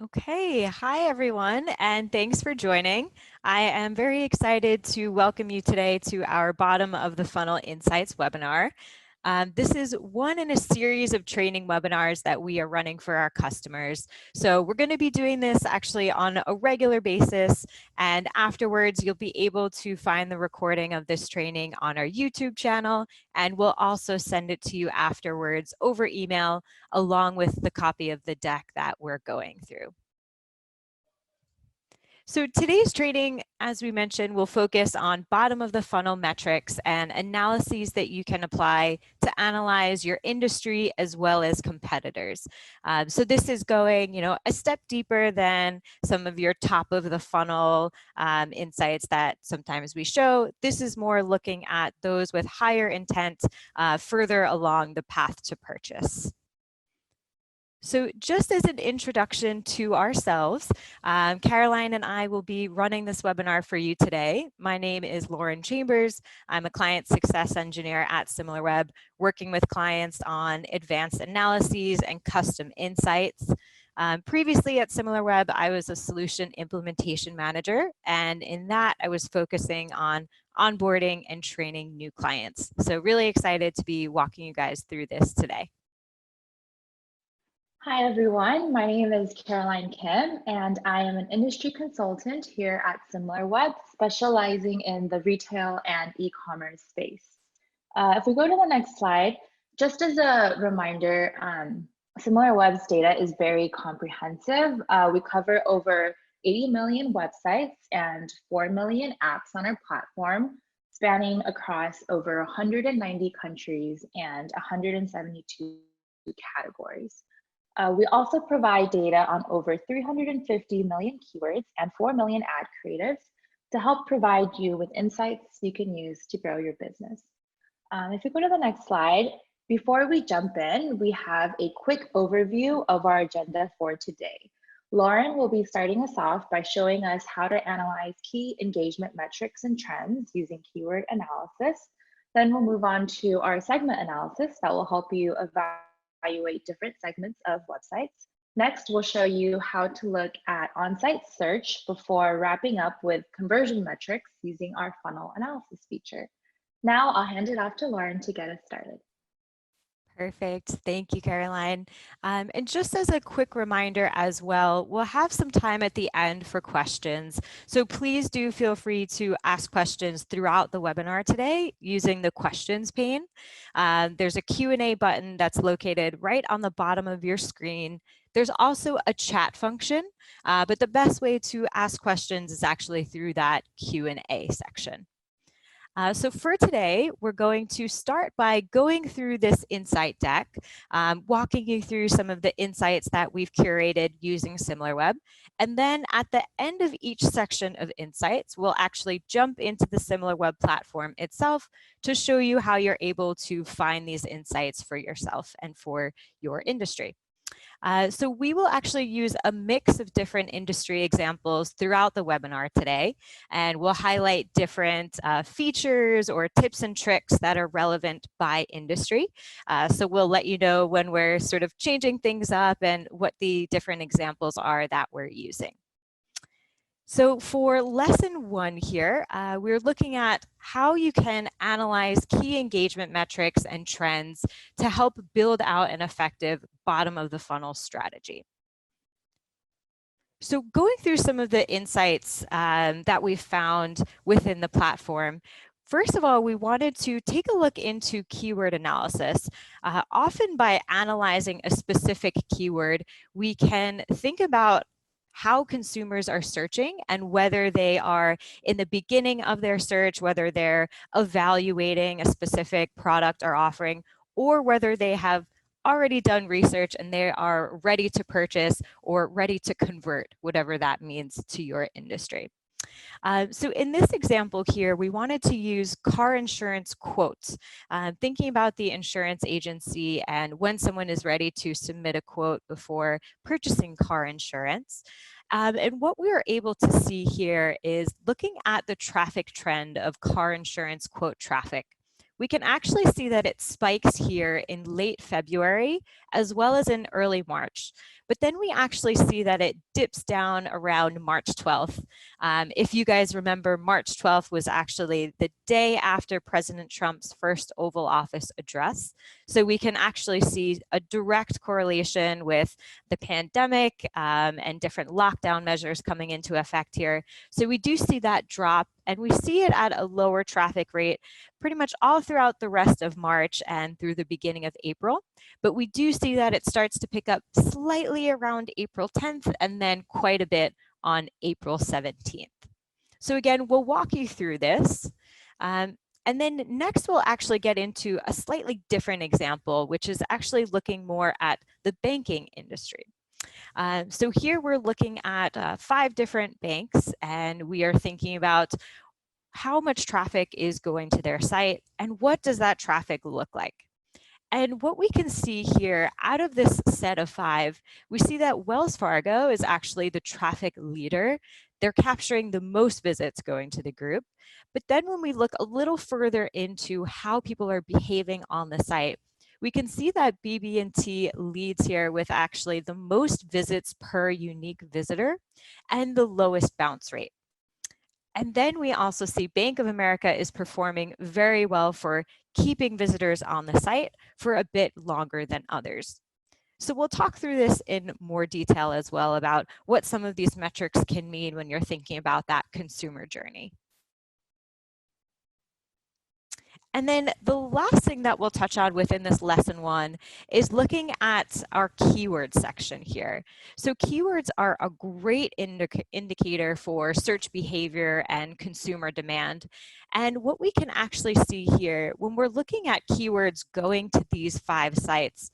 Okay, hi everyone, and thanks for joining. I am very excited to welcome you today to our Bottom of the Funnel Insights webinar. This is one in a series of training webinars that we are running for our customers. So we're going to be doing this actually on a regular basis, and afterwards you'll be able to find the recording of this training on our YouTube channel, and we'll also send it to you afterwards over email along with the copy of the deck that we're going through. So today's training, as we mentioned, will focus on bottom of the funnel metrics and analyses that you can apply to analyze your industry as well as competitors. So this is going, a step deeper than some of your top of the funnel insights that sometimes we show. This is more looking at those with higher intent further along the path to purchase. So just as an introduction to ourselves, Caroline and I will be running this webinar for you today. My name is Loren Chambers. I'm a client success engineer at SimilarWeb, working with clients on advanced analyses and custom insights. Previously at SimilarWeb, I was a solution implementation manager, and in that I was focusing on onboarding and training new clients. So really excited to be walking you guys through this today. Hi, everyone. My name is Caroline Kim, and I am an industry consultant here at SimilarWeb, specializing in the retail and e-commerce space. If we go to the next slide, just as a reminder, SimilarWeb's data is very comprehensive. We cover over 80 million websites and 4 million apps on our platform, spanning across over 190 countries and 172 categories. We also provide data on over 350 million keywords and 4 million ad creatives to help provide you with insights you can use to grow your business. If we go to the next slide, before we jump in, we have a quick overview of our agenda for today. Loren will be starting us off by showing us how to analyze key engagement metrics and trends using keyword analysis. Then we'll move on to our segment analysis that will help you evaluate different segments of websites. Next, we'll show you how to look at on-site search before wrapping up with conversion metrics using our funnel analysis feature. Now I'll hand it off to Loren to get us started. Perfect. Thank you, Caroline. And just as a quick reminder as well, we'll have some time at the end for questions. So please do feel free to ask questions throughout the webinar today using the questions pane. There's a Q&A button that's located right on the bottom of your screen. There's also a chat function, but the best way to ask questions is actually through that Q&A section. So for today, we're going to start by going through this insight deck, walking you through some of the insights that we've curated using SimilarWeb. And then at the end of each section of insights, we'll actually jump into the SimilarWeb platform itself to show you how you're able to find these insights for yourself and for your industry. So we will actually use a mix of different industry examples throughout the webinar today, and we'll highlight different features or tips and tricks that are relevant by industry. So we'll let you know when we're sort of changing things up and what the different examples are that we're using. So for lesson 1 here, we're looking at how you can analyze key engagement metrics and trends to help build out an effective bottom of the funnel strategy. So going through some of the insights that we found within the platform, first of all, we wanted to take a look into keyword analysis. Often by analyzing a specific keyword, we can think about how consumers are searching and whether they are in the beginning of their search, whether they're evaluating a specific product or offering, or whether they have already done research and they are ready to purchase or ready to convert, whatever that means to your industry. So in this example here, we wanted to use car insurance quotes, thinking about the insurance agency and when someone is ready to submit a quote before purchasing car insurance. And what we were able to see here is looking at the traffic trend of car insurance quote traffic. We can actually see that it spikes here in late February as well as in early March. But then we actually see that it dips down around March 12th. If you guys remember, March 12th was actually the day after President Trump's first Oval Office address. So we can actually see a direct correlation with the pandemic and different lockdown measures coming into effect here. So we do see that drop, and we see it at a lower traffic rate pretty much all throughout the rest of March and through the beginning of April. But we do see that it starts to pick up slightly around April 10th and then quite a bit on April 17th. So again, we'll walk you through this. And then next we'll actually get into a slightly different example, which is actually looking more at the banking industry. So here we're looking at 5 different banks, and we are thinking about how much traffic is going to their site and what does that traffic look like. And what we can see here out of this set of 5, we see that Wells Fargo is actually the traffic leader. They're capturing the most visits going to the group. But then when we look a little further into how people are behaving on the site, we can see that BB&T leads here with actually the most visits per unique visitor and the lowest bounce rate. And then we also see Bank of America is performing very well for keeping visitors on the site for a bit longer than others. So we'll talk through this in more detail as well about what some of these metrics can mean when you're thinking about that consumer journey. And then the last thing that we'll touch on within this lesson 1 is looking at our keyword section here. So keywords are a great indicator for search behavior and consumer demand. And what we can actually see here, when we're looking at keywords going to these 5 sites,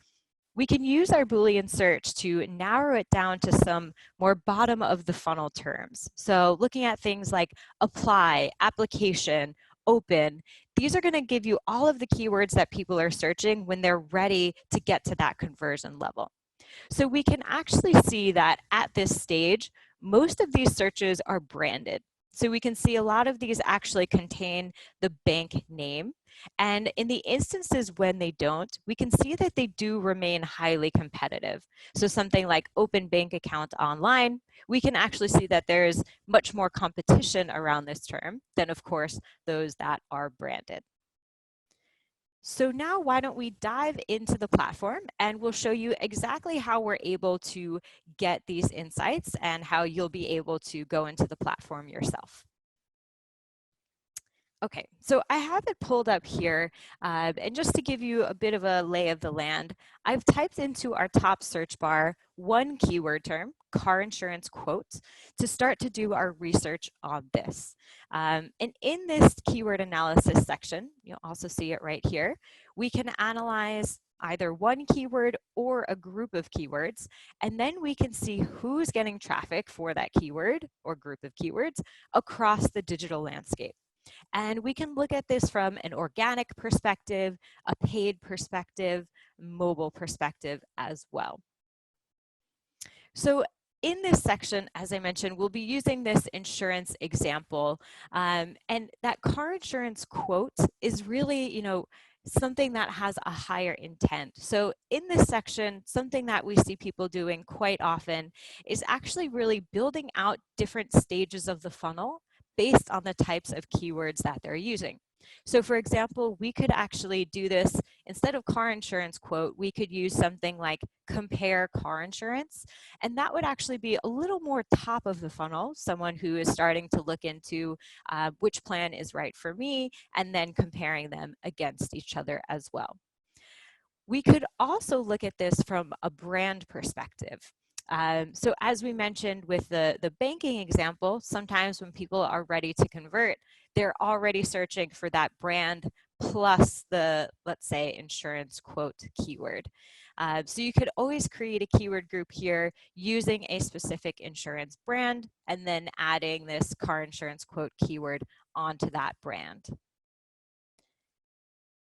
we can use our Boolean search to narrow it down to some more bottom of the funnel terms. So looking at things like apply, application, open, these are going to give you all of the keywords that people are searching when they're ready to get to that conversion level. So we can actually see that at this stage, most of these searches are branded. So we can see a lot of these actually contain the bank name. And in the instances when they don't, we can see that they do remain highly competitive. So something like open bank account online, we can actually see that there's much more competition around this term than, of course, those that are branded. So now why don't we dive into the platform, and we'll show you exactly how we're able to get these insights and how you'll be able to go into the platform yourself. Okay, so I have it pulled up here, and just to give you a bit of a lay of the land, I've typed into our top search bar one keyword term, car insurance quote, to start to do our research on this. And in this keyword analysis section, you'll also see it right here, we can analyze either one keyword or a group of keywords, and then we can see who's getting traffic for that keyword or group of keywords across the digital landscape. And we can look at this from an organic perspective, a paid perspective, mobile perspective as well. So in this section, as I mentioned, we'll be using this insurance example. And that car insurance quote is really, something that has a higher intent. So in this section, something that we see people doing quite often is actually really building out different stages of the funnel based on the types of keywords that they're using. So for example, we could actually do this, instead of car insurance quote, we could use something like compare car insurance, and that would actually be a little more top of the funnel, someone who is starting to look into which plan is right for me, and then comparing them against each other as well. We could also look at this from a brand perspective. So as we mentioned with the banking example, sometimes when people are ready to convert, they're already searching for that brand plus the, let's say, insurance quote keyword. So you could always create a keyword group here using a specific insurance brand and then adding this car insurance quote keyword onto that brand.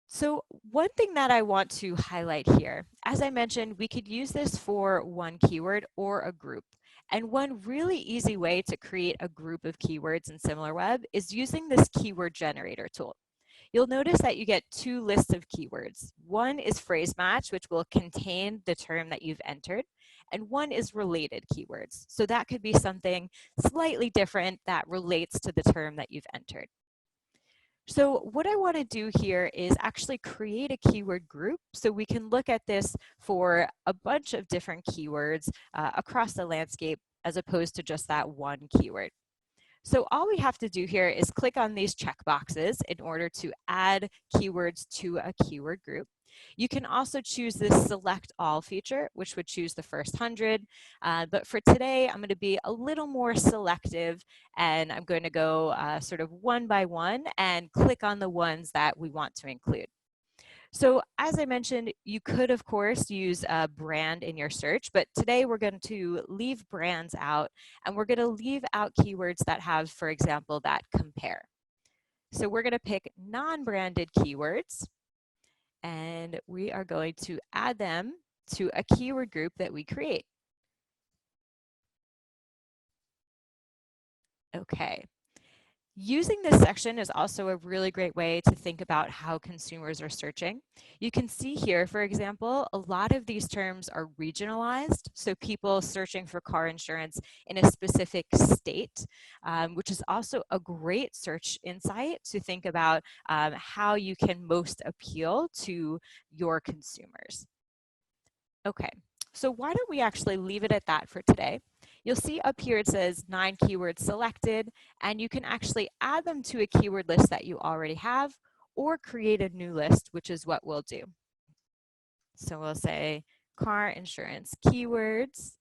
So one thing that I want to highlight here, as I mentioned, we could use this for one keyword or a group. And one really easy way to create a group of keywords in SimilarWeb is using this keyword generator tool. you'll notice that you get two lists of keywords. One is phrase match, which will contain the term that you've entered, and one is related keywords. So that could be something slightly different that relates to the term that you've entered. So what I want to do here is actually create a keyword group so we can look at this for a bunch of different keywords across the landscape as opposed to just that one keyword. So all we have to do here is click on these checkboxes in order to add keywords to a keyword group. You can also choose this select all feature, which would choose the first 100. But for today, I'm going to be a little more selective, and I'm going to go sort of one by one and click on the ones that we want to include. So as I mentioned, you could, of course, use a brand in your search, but today we're going to leave brands out, and we're going to leave out keywords that have, for example, that compare. So we're going to pick non-branded keywords, and we are going to add them to a keyword group that we create. Okay. Using this section is also a really great way to think about how consumers are searching. You can see here, for example, a lot of these terms are regionalized. So people searching for car insurance in a specific state, which is also a great search insight to think about how you can most appeal to your consumers. Okay, so why don't we actually leave it at that for today? You'll see up here it says 9 keywords selected, and you can actually add them to a keyword list that you already have or create a new list, which is what we'll do. So we'll say car insurance keywords,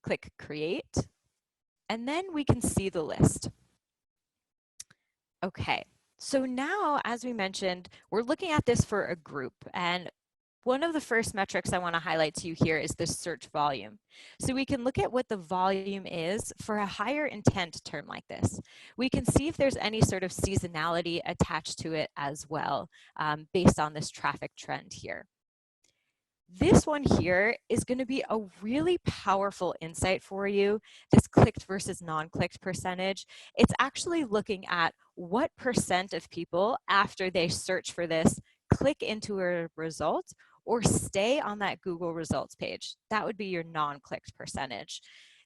click create, and then we can see the list. Okay, so now, as we mentioned, we're looking at this for a group, and one of the first metrics I want to highlight to you here is the search volume. So we can look at what the volume is for a higher intent term like this. We can see if there's any sort of seasonality attached to it as well, based on this traffic trend here. This one here is going to be a really powerful insight for you, this clicked versus non-clicked percentage. It's actually looking at what percent of people, after they search for this, click into a result or stay on that Google results page. That would be your non-clicked percentage.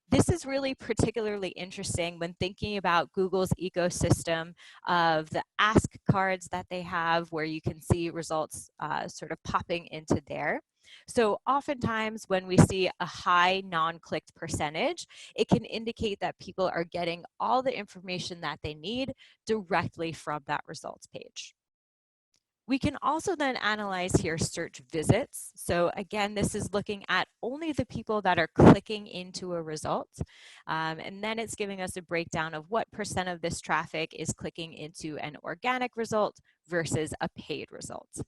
This is really particularly interesting when thinking about Google's ecosystem of the ask cards that they have, where you can see results sort of popping into there. So oftentimes when we see a high non-clicked percentage, it can indicate that people are getting all the information that they need directly from that results page. We can also then analyze here search visits. So again, this is looking at only the people that are clicking into a result. And then it's giving us a breakdown of what percent of this traffic is clicking into an organic result versus a paid result.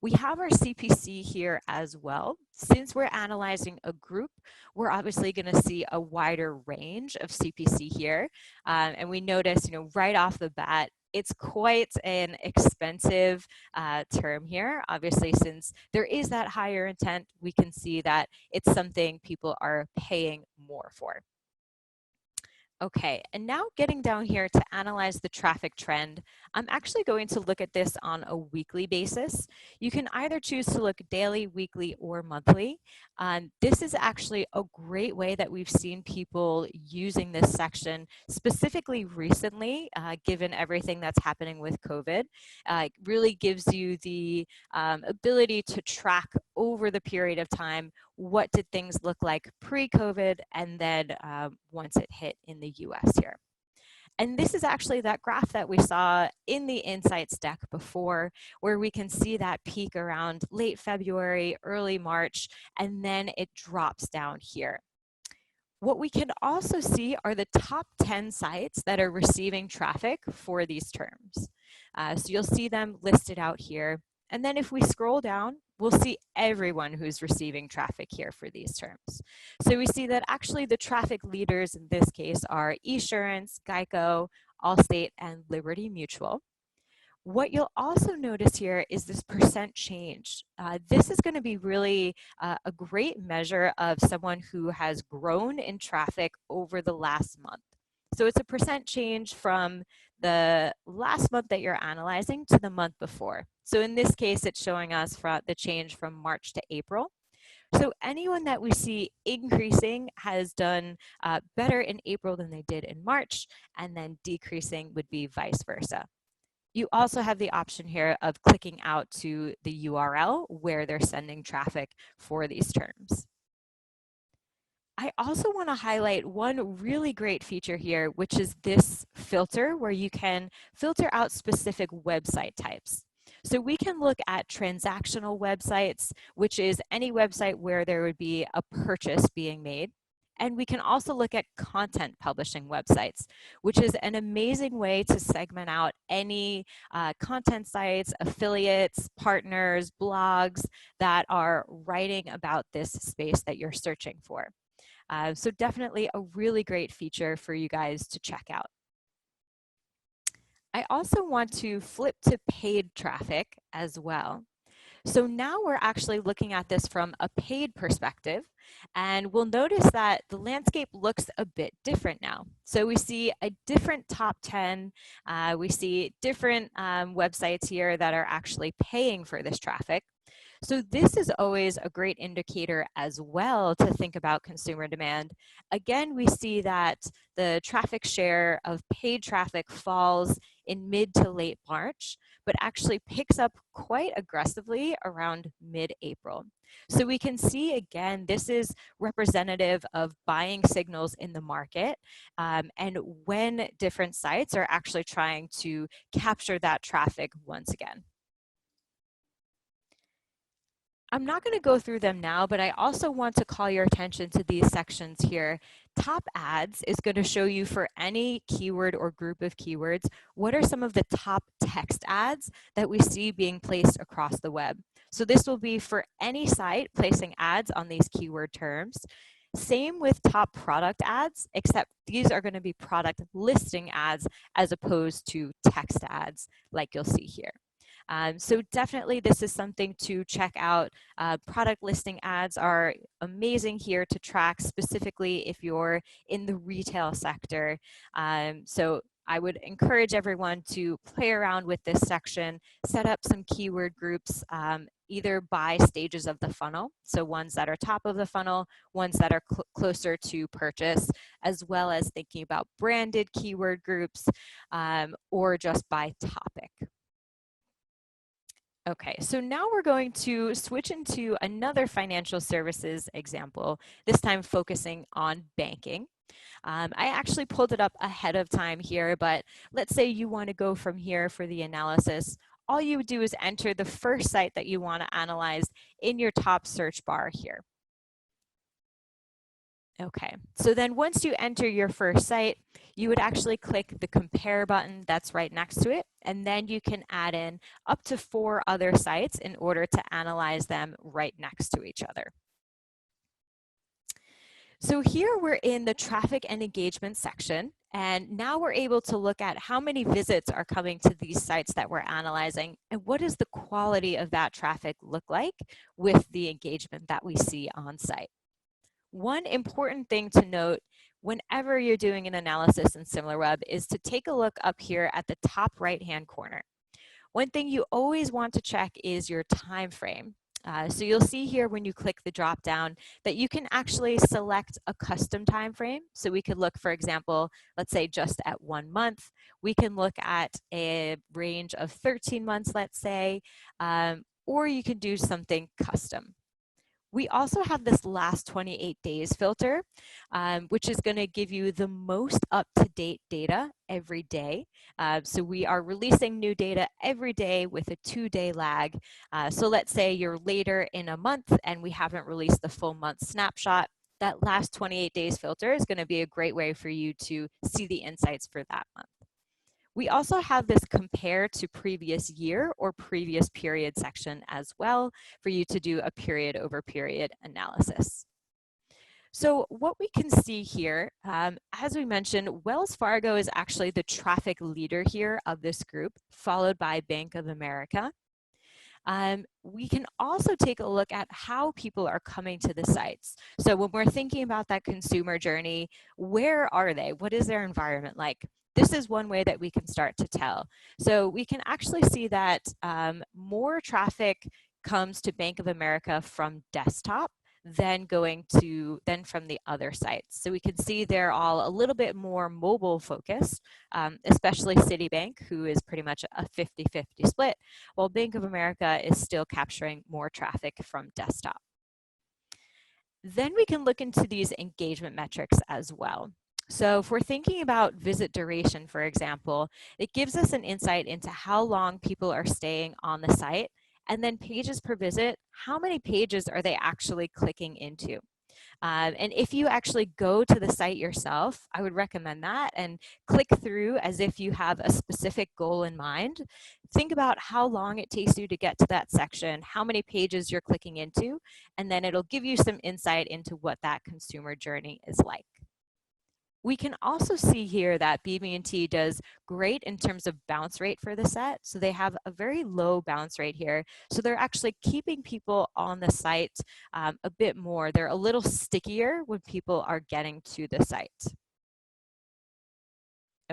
We have our CPC here as well. Since we're analyzing a group, we're obviously going to see a wider range of CPC here. And we notice, right off the bat, it's quite an expensive term here. Obviously, since there is that higher intent, we can see that it's something people are paying more for. Okay, and now getting down here to analyze the traffic trend, I'm actually going to look at this on a weekly basis. You can either choose to look daily, weekly, or monthly. This is actually a great way that we've seen people using this section, specifically recently, given everything that's happening with COVID. It really gives you the ability to track over the period of time what did things look like pre-COVID and then once it hit in the US here. And this is actually that graph that we saw in the Insights deck before, where we can see that peak around late February, early March, and then it drops down here. What we can also see are the top 10 sites that are receiving traffic for these terms. So you'll see them listed out here. And then if we scroll down, we'll see everyone who's receiving traffic here for these terms. So we see that actually the traffic leaders in this case are Esurance, Geico, Allstate, and Liberty Mutual. What you'll also notice here is this percent change. This is going to be really a great measure of someone who has grown in traffic over the last month. So it's a percent change from the last month that you're analyzing to the month before. So in this case, it's showing us the change from March to April. So anyone that we see increasing has done better in April than they did in March, and then decreasing would be vice versa. You also have the option here of clicking out to the URL where they're sending traffic for these terms. I also want to highlight one really great feature here, which is this filter where you can filter out specific website types. So we can look at transactional websites, which is any website where there would be a purchase being made. And we can also look at content publishing websites, which is an amazing way to segment out any content sites, affiliates, partners, blogs that are writing about this space that you're searching for. So definitely a really great feature for you guys to check out. I also want to flip to paid traffic as well. So now we're actually looking at this from a paid perspective, and we'll notice that the landscape looks a bit different now. So we see a different top 10, we see different websites here that are actually paying for this traffic. So this is always a great indicator as well to think about consumer demand. Again, we see that the traffic share of paid traffic falls in mid to late March, but actually picks up quite aggressively around mid-April. So we can see, again, this is representative of buying signals in the market and when different sites are actually trying to capture that traffic once again. I'm not going to go through them now, but I also want to call your attention to these sections here. Top ads is going to show you for any keyword or group of keywords, what are some of the top text ads that we see being placed across the web. So this will be for any site placing ads on these keyword terms. Same with top product ads, except these are going to be product listing ads as opposed to text ads like you'll see here. So definitely this is something to check out. Product listing ads are amazing here to track, specifically if you're in the retail sector. So I would encourage everyone to play around with this section, set up some keyword groups, either by stages of the funnel, so ones that are top of the funnel, ones that are closer to purchase, as well as thinking about branded keyword groups, or just by topic. Okay, so now we're going to switch into another financial services example, this time focusing on banking. I actually pulled it up ahead of time here, but let's say you want to go from here for the analysis. All you would do is enter the first site that you want to analyze in your top search bar here. Okay, so then once you enter your first site, you would actually click the compare button that's right next to it, and then you can add in up to 4 other sites in order to analyze them right next to each other. So here we're in the traffic and engagement section, and now we're able to look at how many visits are coming to these sites that we're analyzing, and what does the quality of that traffic look like with the engagement that we see on site. One important thing to note whenever you're doing an analysis in SimilarWeb is to take a look up here at the top right-hand corner. One thing you always want to check is your time frame. So you'll see here when you click the drop down that you can actually select a custom time frame. So we could look, for example, let's say just at 1 month. We can look at a range of 13 months, let's say, or you can do something custom. We also have this last 28 days filter, which is going to give you the most up-to-date data every day. So we are releasing new data every day with a 2-day lag. So let's say you're later in a month and we haven't released the full month snapshot. That last 28 days filter is going to be a great way for you to see the insights for that month. We also have this compare to previous year or previous period section as well for you to do a period over period analysis. So what we can see here, as we mentioned, Wells Fargo is actually the traffic leader here of this group, followed by Bank of America. We can also take a look at how people are coming to the sites. So when we're thinking about that consumer journey, where are they? What is their environment like? This is one way that we can start to tell. So we can actually see that more traffic comes to Bank of America from desktop than from the other sites. So we can see they're all a little bit more mobile focused, especially Citibank, who is pretty much a 50-50 split, while Bank of America is still capturing more traffic from desktop. Then we can look into these engagement metrics as well. So if we're thinking about visit duration, for example, it gives us an insight into how long people are staying on the site, and then pages per visit, how many pages are they actually clicking into? And if you actually go to the site yourself, I would recommend that and click through as if you have a specific goal in mind. Think about how long it takes you to get to that section, how many pages you're clicking into, and then it'll give you some insight into what that consumer journey is like. We can also see here that BB&T does great in terms of bounce rate for the set. So they have a very low bounce rate here. So they're actually keeping people on the site a bit more. They're a little stickier when people are getting to the site.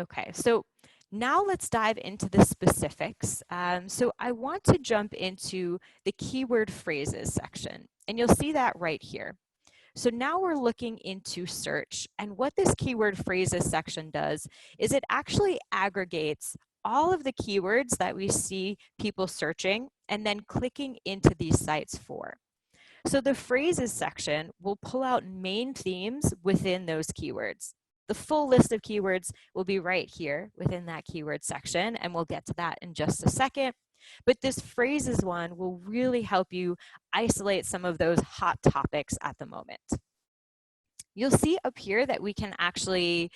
Okay, so now let's dive into the specifics. So I want to jump into the keyword phrases section, and you'll see that right here. So now we're looking into search, and what this keyword phrases section does is it actually aggregates all of the keywords that we see people searching and then clicking into these sites for. So the phrases section will pull out main themes within those keywords. The full list of keywords will be right here within that keyword section, and we'll get to that in just a second. But this phrases one will really help you isolate some of those hot topics at the moment. You'll see up here that we can actually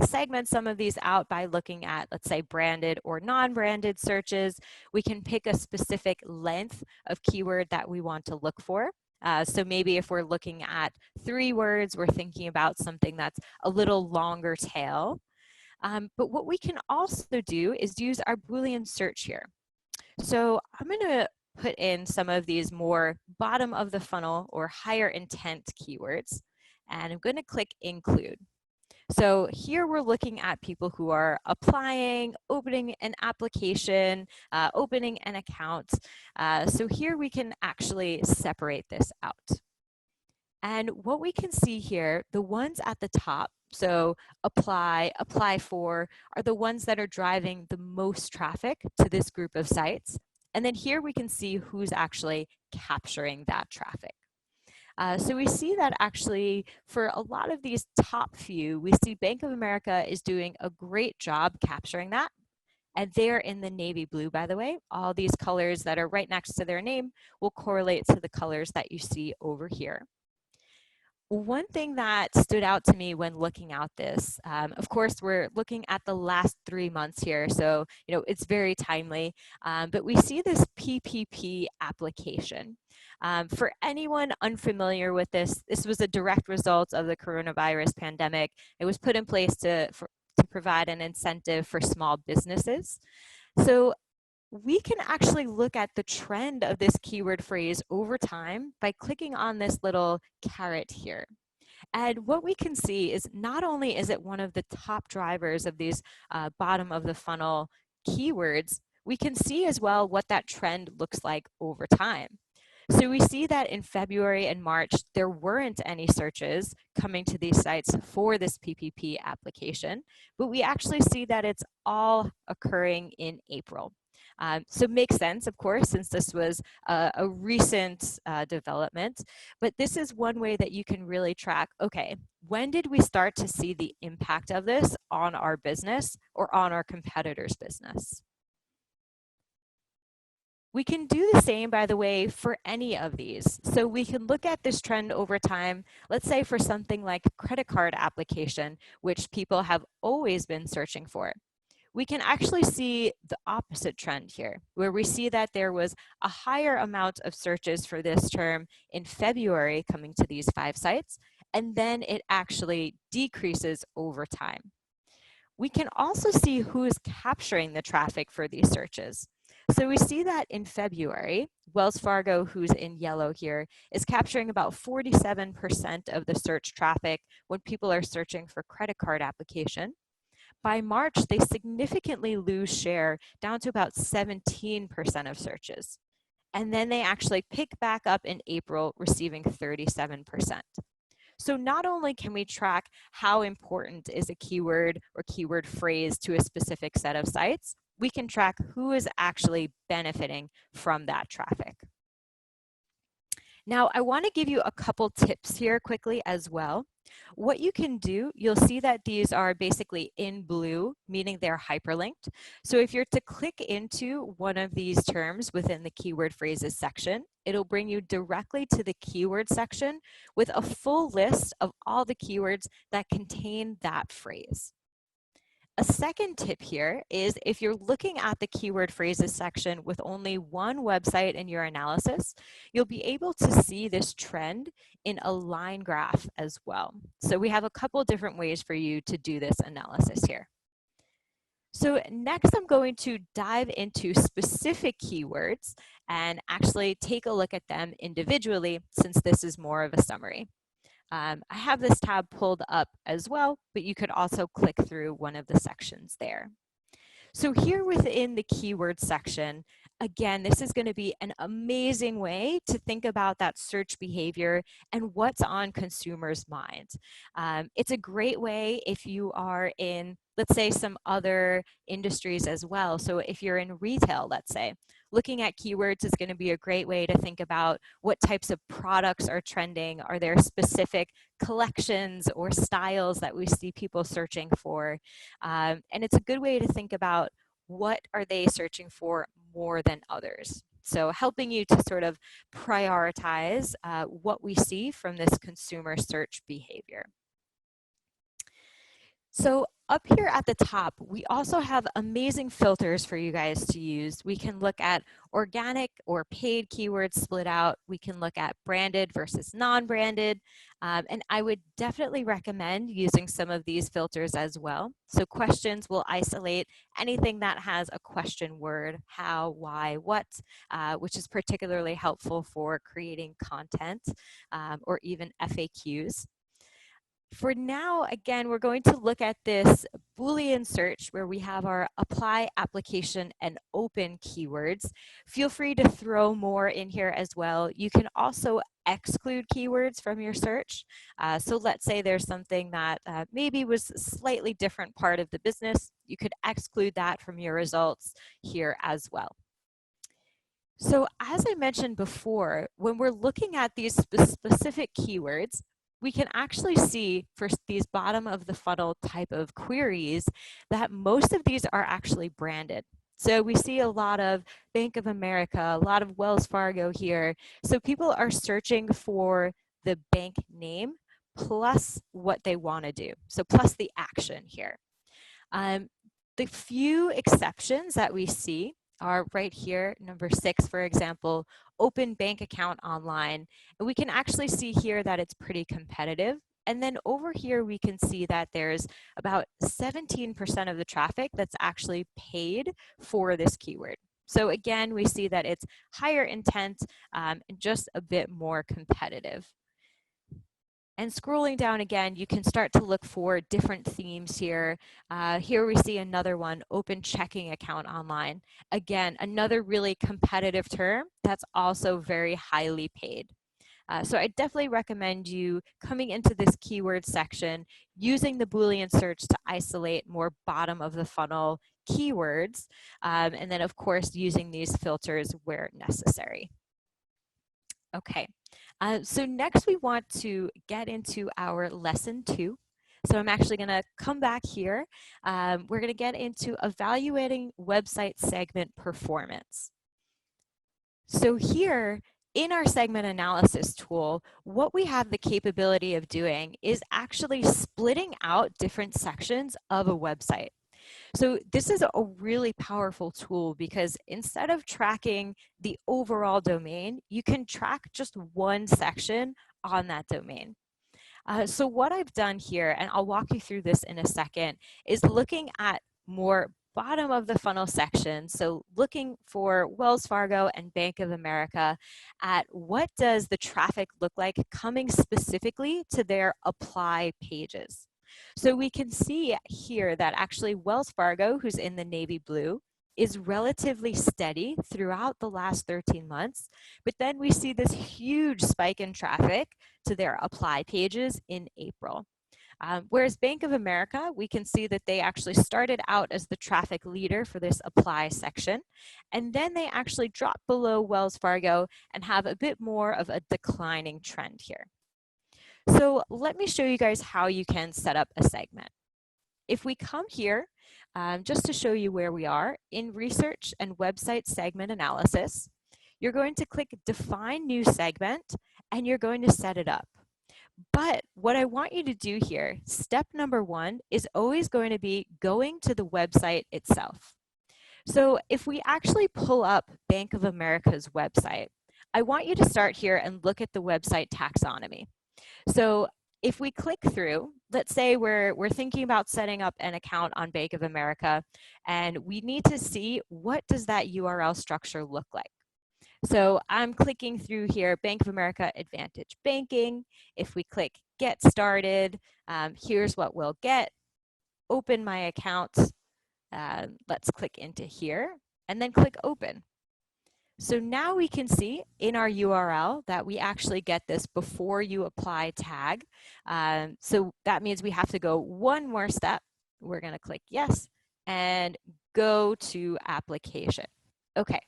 segment some of these out by looking at, let's say, branded or non-branded searches. We can pick a specific length of keyword that we want to look for. So maybe if we're looking at 3 words, we're thinking about something that's a little longer tail. But what we can also do is use our Boolean search here. So I'm going to put in some of these more bottom of the funnel or higher intent keywords, and I'm going to click include. So here we're looking at people who are applying, opening an application, opening an account. So here we can actually separate this out. And what we can see here, the ones at the top, so apply for, are the ones that are driving the most traffic to this group of sites. And then here we can see who's actually capturing that traffic. So we see that actually for a lot of these top few, we see Bank of America is doing a great job capturing that. And they're in the navy blue, by the way. All these colors that are right next to their name will correlate to the colors that you see over here. One thing that stood out to me when looking at this, of course, we're looking at the last 3 months here, so it's very timely, but we see this PPP application. For anyone unfamiliar with this, this was a direct result of the coronavirus pandemic. It was put in place to provide an incentive for small businesses. So we can actually look at the trend of this keyword phrase over time by clicking on this little caret here. And what we can see is not only is it one of the top drivers of these bottom of the funnel keywords, we can see as well what that trend looks like over time. So we see that in February and March, there weren't any searches coming to these sites for this PPP application, but we actually see that it's all occurring in April. So it makes sense, of course, since this was a recent development, but this is one way that you can really track, okay, when did we start to see the impact of this on our business or on our competitor's business? We can do the same, by the way, for any of these. So we can look at this trend over time, let's say for something like credit card application, which people have always been searching for. We can actually see the opposite trend here, where we see that there was a higher amount of searches for this term in February coming to these 5 sites, and then it actually decreases over time. We can also see who is capturing the traffic for these searches. So we see that in February, Wells Fargo, who's in yellow here, is capturing about 47% of the search traffic when people are searching for credit card application. By March, they significantly lose share down to about 17% of searches. And then they actually pick back up in April, receiving 37%. So not only can we track how important is a keyword or keyword phrase to a specific set of sites, we can track who is actually benefiting from that traffic. Now, I want to give you a couple tips here quickly as well. What you can do, you'll see that these are basically in blue, meaning they're hyperlinked. So if you're to click into one of these terms within the keyword phrases section, it'll bring you directly to the keyword section with a full list of all the keywords that contain that phrase. A second tip here is if you're looking at the keyword phrases section with only one website in your analysis, you'll be able to see this trend in a line graph as well. So we have a couple different ways for you to do this analysis here. So next I'm going to dive into specific keywords and actually take a look at them individually since this is more of a summary. I have this tab pulled up as well, but you could also click through one of the sections there. So here within the keyword section, again, this is going to be an amazing way to think about that search behavior and what's on consumers' minds. It's a great way if you are in, let's say, some other industries as well. So if you're in retail, let's say, looking at keywords is going to be a great way to think about what types of products are trending. Are there specific collections or styles that we see people searching for? And it's a good way to think about what are they searching for more than others. So helping you to sort of prioritize what we see from this consumer search behavior. So up here at the top, we also have amazing filters for you guys to use. We can look at organic or paid keywords split out. We can look at branded versus non-branded. And I would definitely recommend using some of these filters as well. So questions will isolate anything that has a question word, how, why, what, which is particularly helpful for creating content or even FAQs. For now, again, we're going to look at this Boolean search where we have our apply, application, and open keywords. Feel free to throw more in here as well. You can also exclude keywords from your search. So let's say there's something that maybe was a slightly different part of the business. You could exclude that from your results here as well. So as I mentioned before, when we're looking at these specific keywords, we can actually see for these bottom of the funnel type of queries that most of these are actually branded. So we see a lot of Bank of America, a lot of Wells Fargo here. So people are searching for the bank name plus what they want to do. So plus the action here. The few exceptions that we see are right here, number 6, for example, open bank account online. And we can actually see here that it's pretty competitive. And then over here, we can see that there's about 17% of the traffic that's actually paid for this keyword. So again, we see that it's higher intent and just a bit more competitive. And scrolling down again, you can start to look for different themes here. Here we see another one, open checking account online. Again, another really competitive term that's also very highly paid. So I definitely recommend you coming into this keyword section, using the Boolean search to isolate more bottom of the funnel keywords, and then of course using these filters where necessary. Okay, so next we want to get into our lesson 2. So I'm actually going to come back here. We're going to get into evaluating website segment performance. So here in our segment analysis tool, what we have the capability of doing is actually splitting out different sections of a website. So this is a really powerful tool because instead of tracking the overall domain, you can track just one section on that domain. So what I've done here, and I'll walk you through this in a second, is looking at more bottom of the funnel section, so looking for Wells Fargo and Bank of America, at what does the traffic look like coming specifically to their apply pages. So we can see here that actually Wells Fargo, who's in the navy blue, is relatively steady throughout the last 13 months, but then we see this huge spike in traffic to their apply pages in April. Whereas Bank of America, we can see that they actually started out as the traffic leader for this apply section, and then they actually dropped below Wells Fargo and have a bit more of a declining trend here. So let me show you guys how you can set up a segment. If we come here, just to show you where we are, in Research and Website Segment Analysis, you're going to click Define New Segment, and you're going to set it up. But what I want you to do here, step number one, is always going to be going to the website itself. So if we actually pull up Bank of America's website, I want you to start here and look at the website taxonomy. So if we click through, let's say we're thinking about setting up an account on Bank of America, and we need to see what does that URL structure look like. So I'm clicking through here, Bank of America Advantage Banking. If we click Get Started, here's what we'll get. Open my account. Let's click into here and then click Open. So now we can see in our URL that we actually get this before you apply tag. So that means we have to go one more step. We're going to click Yes and go to Application. Okay.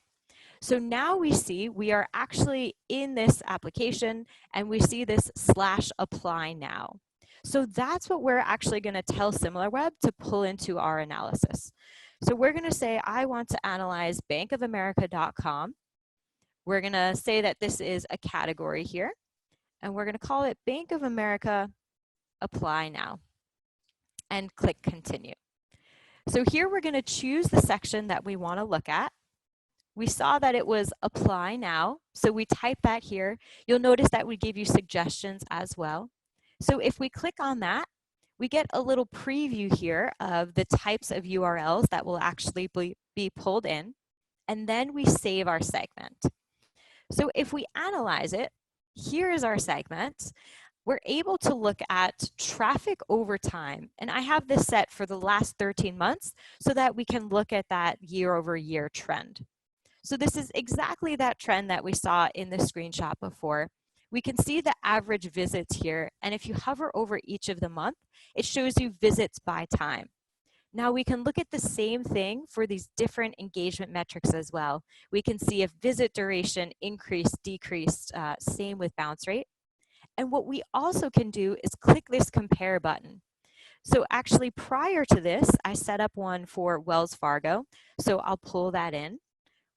So now we see we are actually in this application and we see this /apply now. So that's what we're actually going to tell SimilarWeb to pull into our analysis. So we're going to say, I want to analyze bankofamerica.com. We're going to say that this is a category here, and we're going to call it Bank of America Apply Now, and click Continue. So here we're going to choose the section that we want to look at. We saw that it was apply now, so we type that here. You'll notice that we give you suggestions as well. So if we click on that, we get a little preview here of the types of URLs that will actually be pulled in, and then we save our segment. So if we analyze it, here is our segment. We're able to look at traffic over time, and I have this set for the last 13 months so that we can look at that year-over-year trend. So this is exactly that trend that we saw in the screenshot before. We can see the average visits here, and if you hover over each of the month, it shows you visits by time. Now we can look at the same thing for these different engagement metrics as well. We can see if visit duration increased, decreased, same with bounce rate. And what we also can do is click this compare button. So actually prior to this, I set up one for Wells Fargo, so I'll pull that in.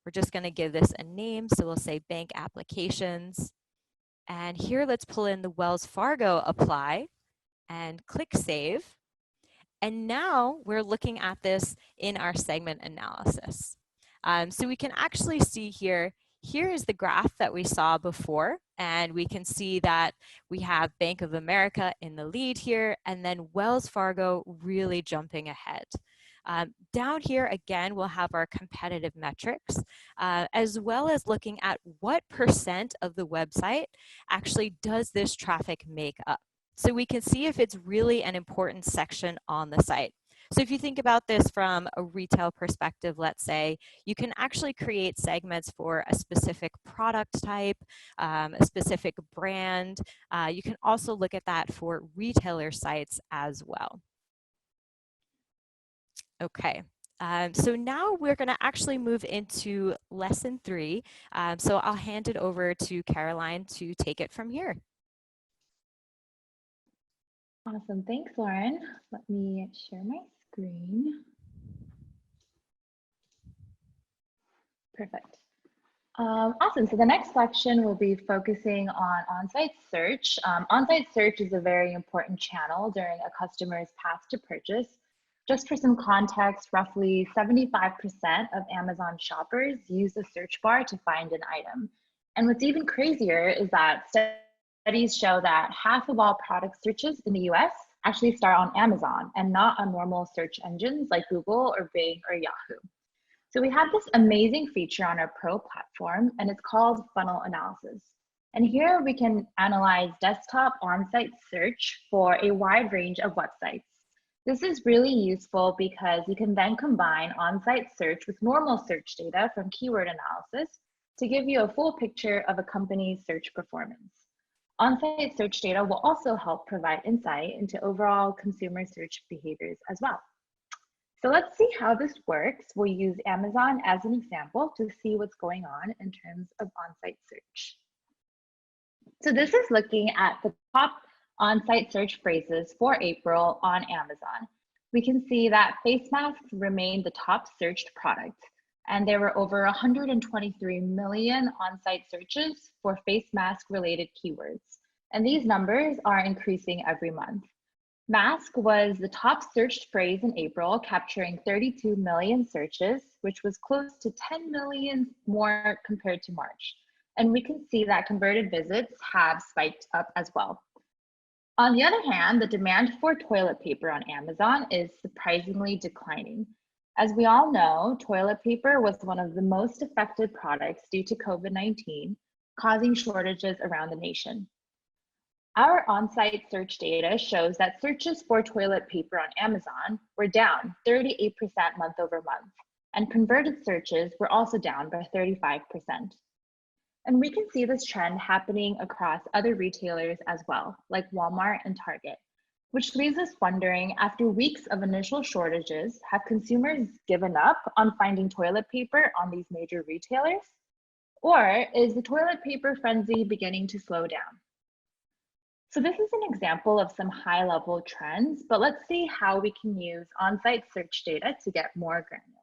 We're just going to give this a name, so we'll say Bank Applications. And here, let's pull in the Wells Fargo Apply and click Save. And now we're looking at this in our segment analysis. So we can actually see here is the graph that we saw before, and we can see that we have Bank of America in the lead here, and then Wells Fargo really jumping ahead. Down here, again, we'll have our competitive metrics, as well as looking at what % of the website actually does this traffic make up. So we can see if it's really an important section on the site. So if you think about this from a retail perspective, let's say, you can actually create segments for a specific product type, a specific brand. You can also look at that for retailer sites as well. Okay, so now we're going to actually move into lesson 3. So I'll hand it over to Caroline to take it from here. Awesome, thanks, Lauren. Let me share my screen. Perfect. Awesome, so the next section will be focusing on on-site search. On-site search is a very important channel during a customer's path to purchase. Just for some context, roughly 75% of Amazon shoppers use the search bar to find an item. And what's even crazier is that studies show that half of all product searches in the US actually start on Amazon and not on normal search engines like Google or Bing or Yahoo. So we have this amazing feature on our Pro platform, and it's called funnel analysis. And here we can analyze desktop on-site search for a wide range of websites. This is really useful because you can then combine on-site search with normal search data from keyword analysis to give you a full picture of a company's search performance. On-site search data will also help provide insight into overall consumer search behaviors as well. So let's see how this works. We'll use Amazon as an example to see what's going on in terms of on-site search. So this is looking at the top on-site search phrases for April on Amazon. We can see that face masks remain the top searched product, and there were over 123 million on-site searches for face mask related keywords. And these numbers are increasing every month. Mask was the top searched phrase in April, capturing 32 million searches, which was close to 10 million more compared to March. And we can see that converted visits have spiked up as well. On the other hand, the demand for toilet paper on Amazon is surprisingly declining. As we all know, toilet paper was one of the most affected products due to COVID-19, causing shortages around the nation. Our on-site search data shows that searches for toilet paper on Amazon were down 38% month over month, and converted searches were also down by 35%. And we can see this trend happening across other retailers as well, like Walmart and Target, which leaves us wondering, after weeks of initial shortages, have consumers given up on finding toilet paper on these major retailers? Or is the toilet paper frenzy beginning to slow down? So this is an example of some high-level trends, but let's see how we can use on-site search data to get more granular.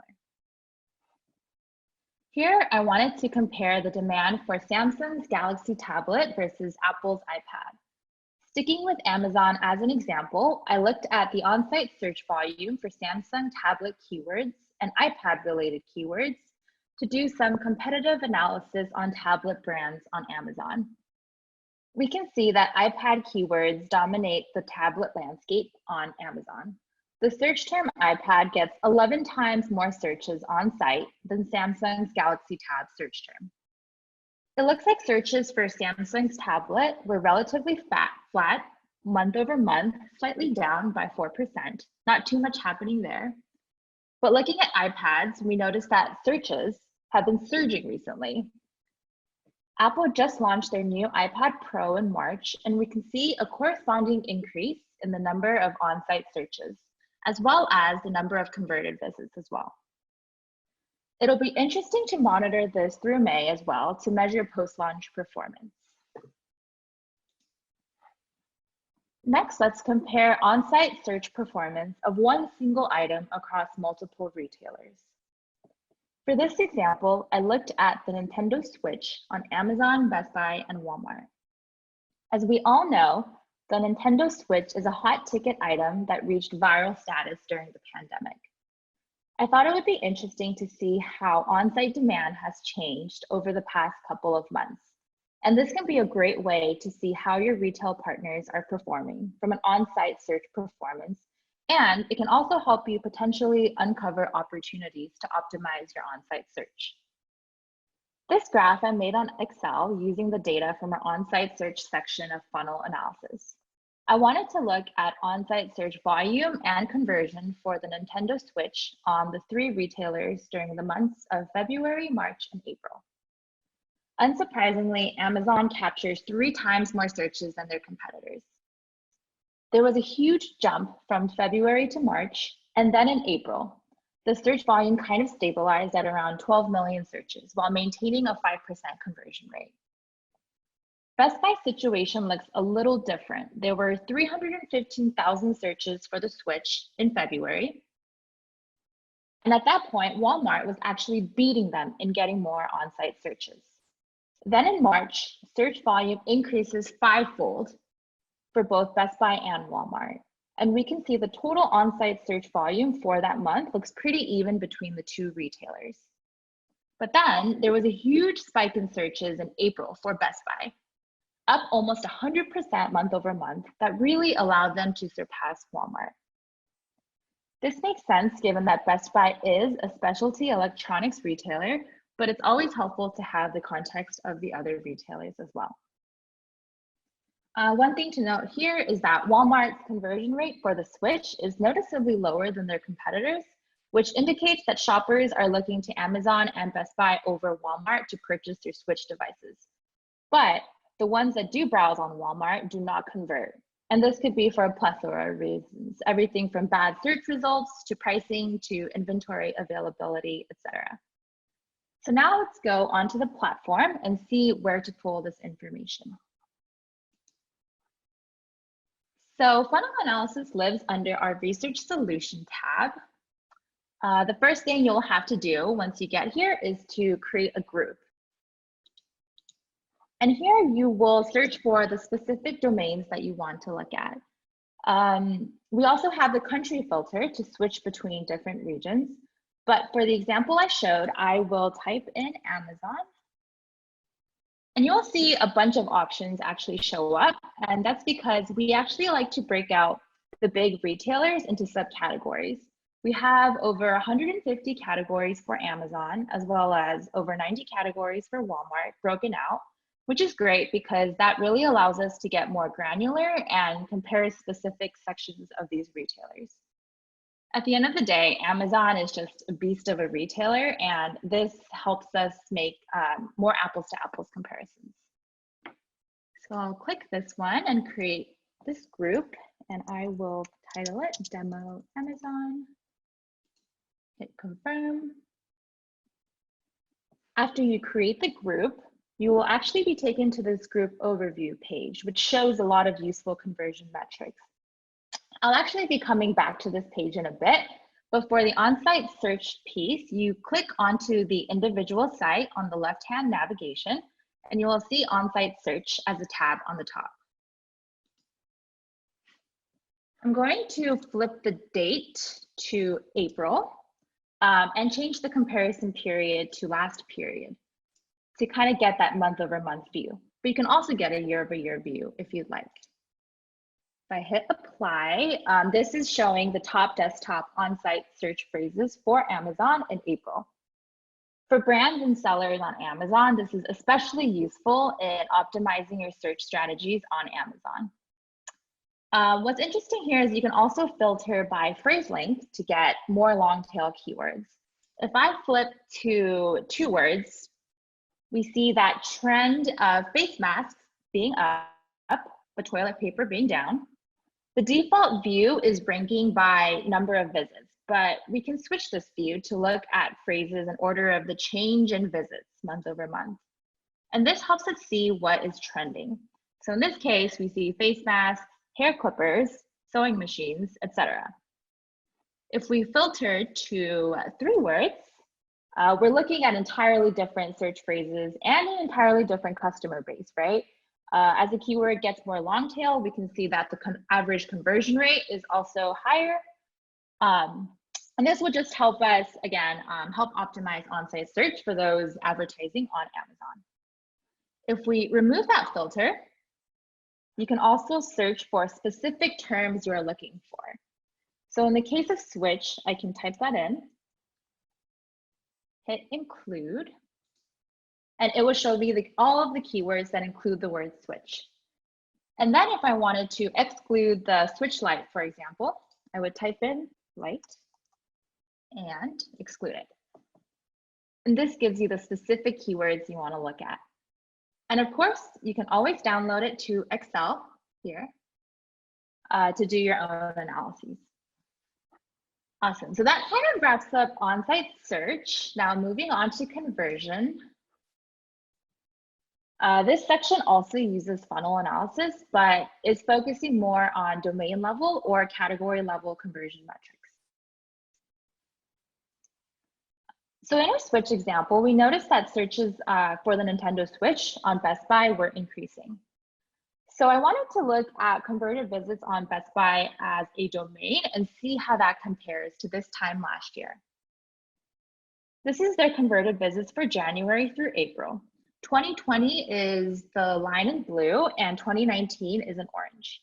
Here, I wanted to compare the demand for Samsung's Galaxy tablet versus Apple's iPad. Sticking with Amazon as an example, I looked at the on-site search volume for Samsung tablet keywords and iPad-related keywords to do some competitive analysis on tablet brands on Amazon. We can see that iPad keywords dominate the tablet landscape on Amazon. The search term iPad gets 11 times more searches on site than Samsung's Galaxy Tab search term. It looks like searches for Samsung's tablet were relatively flat month over month, slightly down by 4%. Not too much happening there. But looking at iPads, we noticed that searches have been surging recently. Apple just launched their new iPad Pro in March, and we can see a corresponding increase in the number of on-site searches, as well as the number of converted visits as well. It'll be interesting to monitor this through May as well to measure post-launch performance. Next, let's compare on-site search performance of one single item across multiple retailers. For this example, I looked at the Nintendo Switch on Amazon, Best Buy, and Walmart. As we all know, the Nintendo Switch is a hot ticket item that reached viral status during the pandemic. I thought it would be interesting to see how on-site demand has changed over the past couple of months. And this can be a great way to see how your retail partners are performing from an on-site search performance. And it can also help you potentially uncover opportunities to optimize your on-site search. This graph I made on Excel using the data from our on-site search section of funnel analysis. I wanted to look at on-site search volume and conversion for the Nintendo Switch on the 3 retailers during the months of February, March, and April. Unsurprisingly, Amazon captures 3 times more searches than their competitors. There was a huge jump from February to March, and then in April, the search volume kind of stabilized at around 12 million searches while maintaining a 5% conversion rate. Best Buy's situation looks a little different. There were 315,000 searches for the Switch in February. And at that point, Walmart was actually beating them in getting more on-site searches. Then in March, search volume increases 5-fold for both Best Buy and Walmart. And we can see the total on-site search volume for that month looks pretty even between the 2 retailers. But then there was a huge spike in searches in April for Best Buy. up almost 100% month over month that really allowed them to surpass Walmart. This makes sense given that Best Buy is a specialty electronics retailer, but it's always helpful to have the context of the other retailers as well. One thing to note here is that Walmart's conversion rate for the Switch is noticeably lower than their competitors, which indicates that shoppers are looking to Amazon and Best Buy over Walmart to purchase their Switch devices. But the ones that do browse on Walmart do not convert. And this could be for a plethora of reasons, everything from bad search results to pricing to inventory availability, etc. So now let's go onto the platform and see where to pull this information. So funnel analysis lives under our research solution tab. The first thing you'll have to do once you get here is to create a group. And here you will search for the specific domains that you want to look at. We also have the country filter to switch between different regions. But for the example I showed, I will type in Amazon. And you'll see a bunch of options actually show up. And that's because we actually like to break out the big retailers into subcategories. We have over 150 categories for Amazon, as well as over 90 categories for Walmart broken out, which is great because that really allows us to get more granular and compare specific sections of these retailers. At the end of the day, Amazon is just a beast of a retailer, and this helps us make more apples to apples comparisons. So I'll click this one and create this group, and I will title it Demo Amazon. Hit confirm. After you create the group, you will actually be taken to this group overview page, which shows a lot of useful conversion metrics. I'll actually be coming back to this page in a bit, but for the on-site search piece, you click onto the individual site on the left-hand navigation, and you will see on-site search as a tab on the top. I'm going to flip the date to April and change the comparison period to last period to kind of get that month-over-month view. But you can also get a year-over-year view if you'd like. If I hit apply, this is showing the top desktop on-site search phrases for Amazon in April. For brands and sellers on Amazon, this is especially useful in optimizing your search strategies on Amazon. What's interesting here is you can also filter by phrase length to get more long tail keywords. If I flip to 2 words, we see that trend of face masks being up, but toilet paper being down. The default view is ranking by number of visits, but we can switch this view to look at phrases in order of the change in visits month over month. And this helps us see what is trending. So in this case, we see face masks, hair clippers, sewing machines, etc. If we filter to 3 words, we're looking at entirely different search phrases and an entirely different customer base, right? As a keyword gets more long tail, we can see that the average conversion rate is also higher. And this will just help us, again, help optimize on-site search for those advertising on Amazon. If we remove that filter, you can also search for specific terms you're looking for. So in the case of switch, I can type that in, hit include, and it will show me all of the keywords that include the word switch. And then if I wanted to exclude the switch light, for example, I would type in light and exclude it. And this gives you the specific keywords you want to look at. And of course, you can always download it to Excel here to do your own analyses. Awesome. So that kind of wraps up on-site search. Now moving on to conversion. This section also uses funnel analysis, but is focusing more on domain level or category level conversion metrics. So in our Switch example, we noticed that searches for the Nintendo Switch on Best Buy were increasing. So I wanted to look at converted visits on Best Buy as a domain and see how that compares to this time last year. This is their converted visits for January through April. 2020 is the line in blue and 2019 is in orange.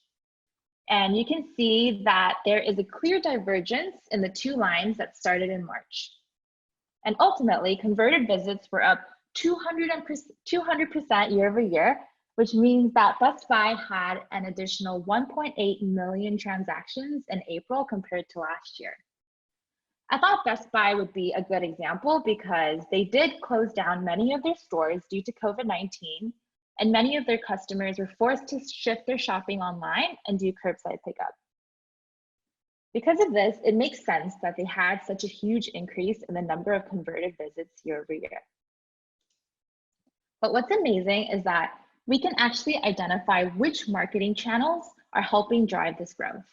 And you can see that there is a clear divergence in the two lines that started in March. And ultimately, converted visits were up 200% year over year, which means that Best Buy had an additional 1.8 million transactions in April compared to last year. I thought Best Buy would be a good example because they did close down many of their stores due to COVID-19, and many of their customers were forced to shift their shopping online and do curbside pickup. Because of this, it makes sense that they had such a huge increase in the number of converted visits year over year. But what's amazing is that we can actually identify which marketing channels are helping drive this growth.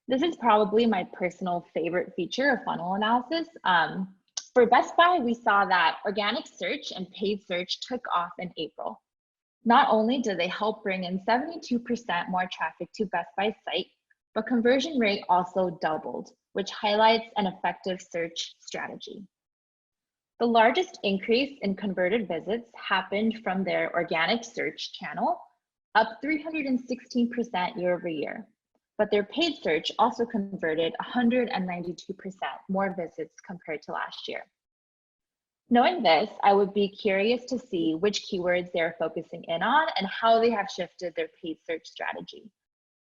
This is probably my personal favorite feature of funnel analysis. For Best Buy, we saw that organic search and paid search took off in April. Not only did they help bring in 72% more traffic to Best Buy's site, but conversion rate also doubled, which highlights an effective search strategy. The largest increase in converted visits happened from their organic search channel, up 316% year over year. But their paid search also converted 192% more visits compared to last year. Knowing this, I would be curious to see which keywords they're focusing in on and how they have shifted their paid search strategy.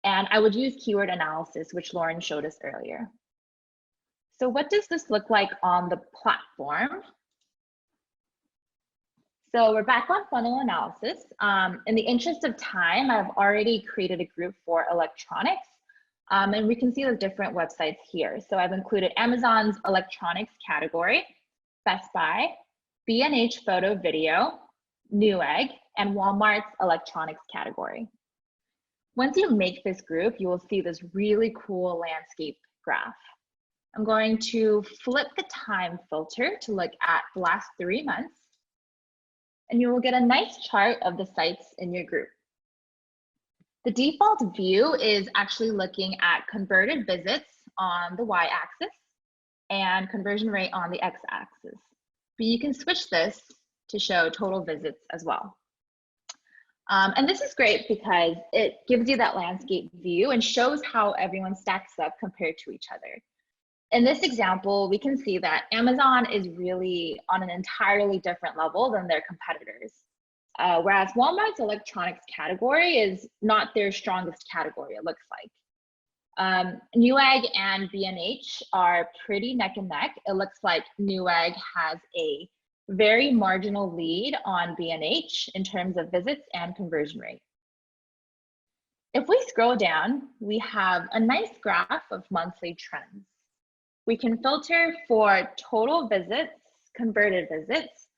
And I would use keyword analysis, which Loren showed us earlier. So what does this look like on the platform? So we're back on funnel analysis. In the interest of time, I've already created a group for electronics, and we can see the different websites here. So I've included Amazon's electronics category, Best Buy, B&H Photo Video, Newegg, and Walmart's electronics category. Once you make this group, you will see this really cool landscape graph. I'm going to flip the time filter to look at the last 3 months, and you will get a nice chart of the sites in your group. The default view is actually looking at converted visits on the y-axis and conversion rate on the x-axis. But you can switch this to show total visits as well. And this is great because it gives you that landscape view and shows how everyone stacks up compared to each other. In this example, we can see that Amazon is really on an entirely different level than their competitors. Whereas Walmart's electronics category is not their strongest category, it looks like. Newegg and B&H are pretty neck and neck. It looks like Newegg has a very marginal lead on B&H in terms of visits and conversion rate. If we scroll down, we have a nice graph of monthly trends. We can filter for total visits, converted visits,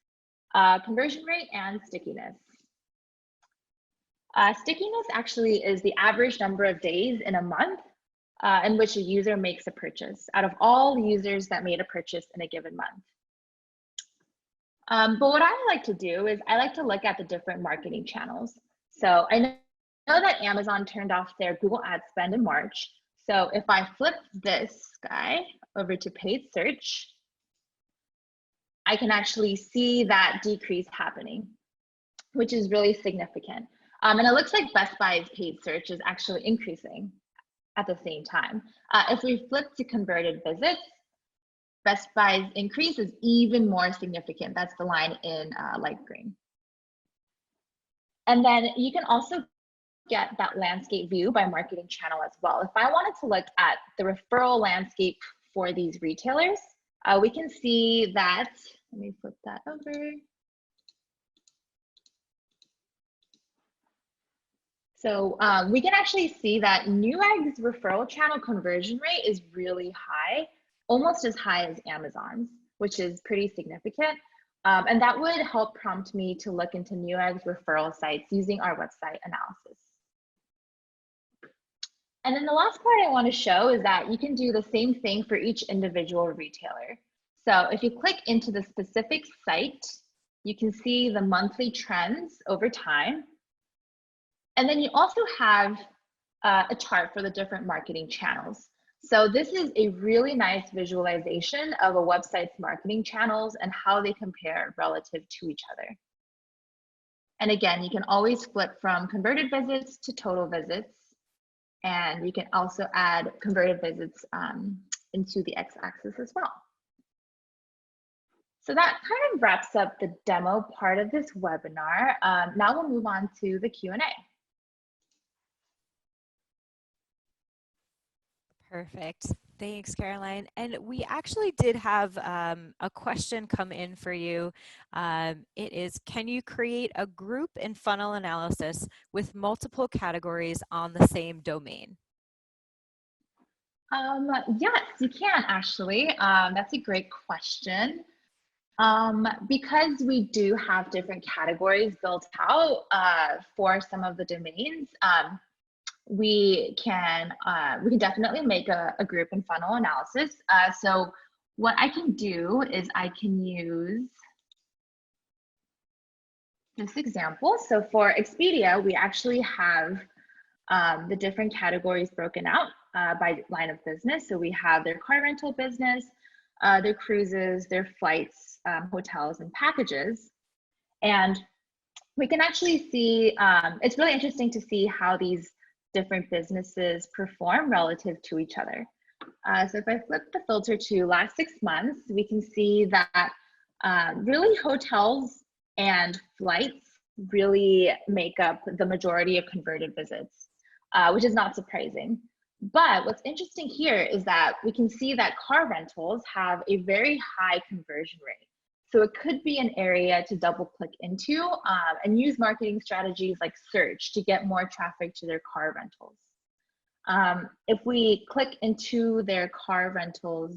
conversion rate, and stickiness. Stickiness actually is the average number of days in a month in which a user makes a purchase out of all users that made a purchase in a given month. But what I like to do is I like to look at the different marketing channels. So I know that Amazon turned off their Google ad spend in March. So if I flip this guy over to paid search, I can actually see that decrease happening, which is really significant. And it looks like Best Buy's paid search is actually increasing at the same time. If we flip to converted visits, Best Buy's increase is even more significant. That's the line in light green. And then you can also get that landscape view by marketing channel as well. If I wanted to look at the referral landscape for these retailers, we can see that, let me flip that over. So we can actually see that Newegg's referral channel conversion rate is really high, almost as high as Amazon's, which is pretty significant. And that would help prompt me to look into Newegg's referral sites using our website analysis. And then the last part I want to show is that you can do the same thing for each individual retailer. So if you click into the specific site, you can see the monthly trends over time. And then you also have a chart for the different marketing channels. So this is a really nice visualization of a website's marketing channels and how they compare relative to each other. And again, you can always flip from converted visits to total visits. And you can also add converted visits into the x-axis as well. So that kind of wraps up the demo part of this webinar. Now we'll move on to the Q&A. Perfect. Thanks, Caroline. And we actually did have a question come in for you. It is, can you create a group and funnel analysis with multiple categories on the same domain? Yes, you can actually. That's a great question. Because we do have different categories built out for some of the domains, we can definitely make a group and funnel analysis. So what I can do is I can use this example. So for Expedia, we actually have the different categories broken out by line of business. So we have their car rental business, their cruises, their flights, hotels, and packages. And we can actually see, it's really interesting to see how these different businesses perform relative to each other. So if I flip the filter to last 6 months, we can see that really hotels and flights really make up the majority of converted visits, which is not surprising. But what's interesting here is that we can see that car rentals have a very high conversion rate. So it could be an area to double click into and use marketing strategies like search to get more traffic to their car rentals. If we click into their car rentals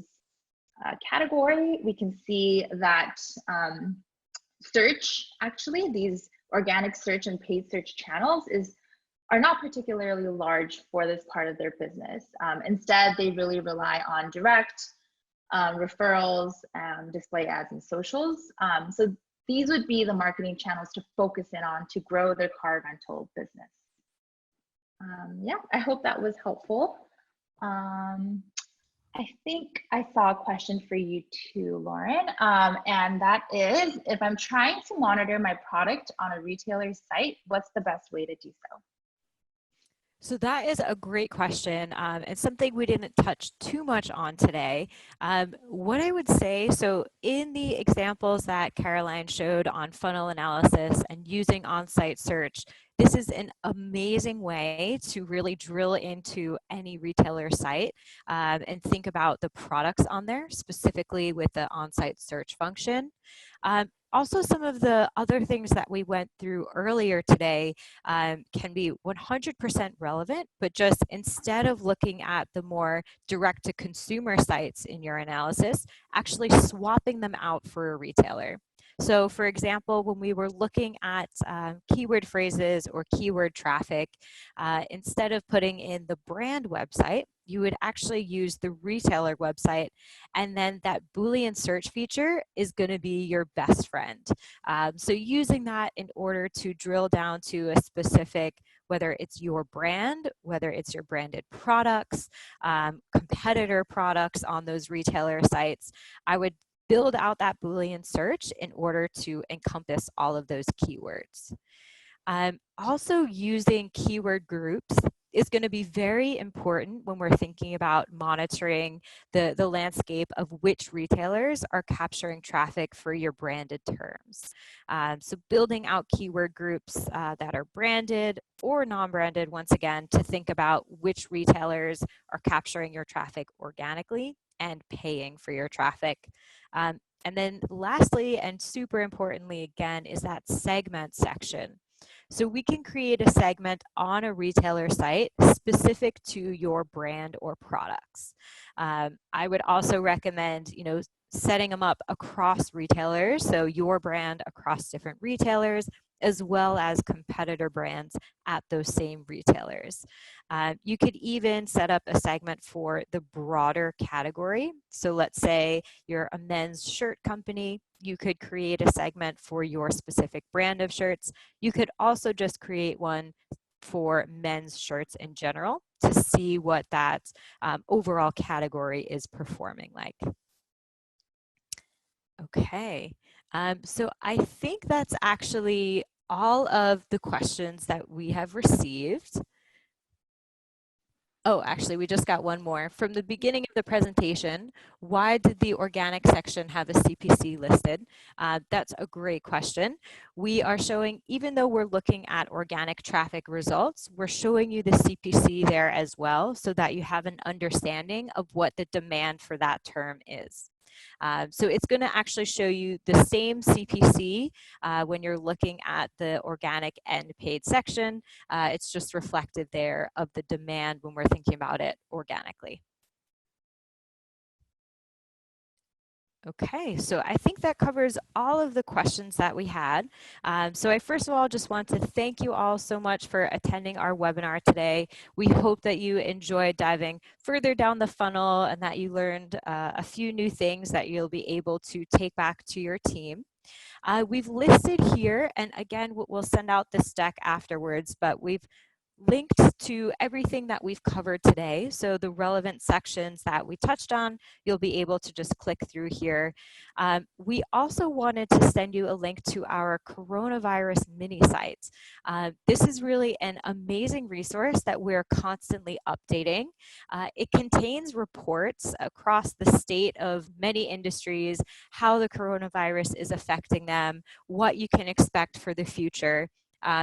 category, we can see that search, actually, these organic search and paid search channels are not particularly large for this part of their business. Instead, they really rely on direct referrals, display ads, and socials. So these would be the marketing channels to focus in on to grow their car rental business. Yeah, I hope that was helpful. I think I saw a question for you too, Lauren, and that is, if I'm trying to monitor my product on a retailer's site, what's the best way to do so? So that is a great question, and something we didn't touch too much on today. What I would say, so in the examples that Caroline showed on funnel analysis and using on-site search, this is an amazing way to really drill into any retailer site and think about the products on there, specifically with the on-site search function. Also, some of the other things that we went through earlier today can be 100% relevant, but just instead of looking at the more direct-to-consumer sites in your analysis, actually swapping them out for a retailer. So for example, when we were looking at keyword phrases or keyword traffic, instead of putting in the brand website, you would actually use the retailer website, and then that Boolean search feature is going to be your best friend. So using that in order to drill down to a specific, whether it's your brand, whether it's your branded products, competitor products on those retailer sites, I would build out that Boolean search in order to encompass all of those keywords. Also, using keyword groups is going to be very important when we're thinking about monitoring the landscape of which retailers are capturing traffic for your branded terms. So building out keyword groups that are branded or non-branded, once again, to think about which retailers are capturing your traffic organically and paying for your traffic. And then lastly, and super importantly, again, is that segment section. So we can create a segment on a retailer site specific to your brand or products. I would also recommend, setting them up across retailers, so your brand across different retailers, as well as competitor brands at those same retailers. You could even set up a segment for the broader category. So let's say you're a men's shirt company, you could create a segment for your specific brand of shirts. You could also just create one for men's shirts in general to see what that overall category is performing like. Okay, so I think that's actually all of the questions that we have received. Oh, actually, we just got one more. From the beginning of the presentation, why did the organic section have a CPC listed? That's a great question. We are showing, even though we're looking at organic traffic results, we're showing you the CPC there as well so that you have an understanding of what the demand for that term is. So it's going to actually show you the same CPC when you're looking at the organic and paid section. It's just reflective there of the demand when we're thinking about it organically. Okay, so I think that covers all of the questions that we had. So I first of all just want to thank you all so much for attending our webinar today. We hope that you enjoyed diving further down the funnel and that you learned a few new things that you'll be able to take back to your team. We've listed here, and again, we'll send out this deck afterwards, but we've linked to everything that we've covered today. So the relevant sections that we touched on, you'll be able to just click through here. We also wanted to send you a link to our coronavirus mini sites. This is really an amazing resource that we're constantly updating. It contains reports across the state of many industries, how the coronavirus is affecting them, what you can expect for the future.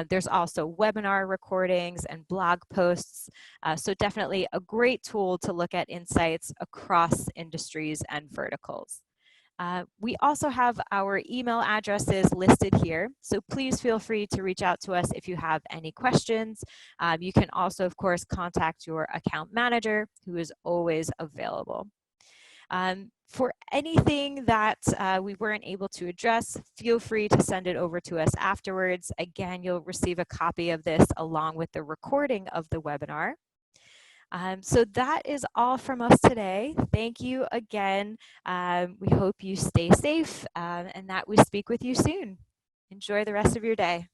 There's also webinar recordings and blog posts. So definitely a great tool to look at insights across industries and verticals. We also have our email addresses listed here, so please feel free to reach out to us if you have any questions. You can also, of course, contact your account manager, who is always available. For anything that we weren't able to address, feel free to send it over to us afterwards. Again, you'll receive a copy of this along with the recording of the webinar. So that is all from us today. Thank you again. We hope you stay safe and that we speak with you soon. Enjoy the rest of your day.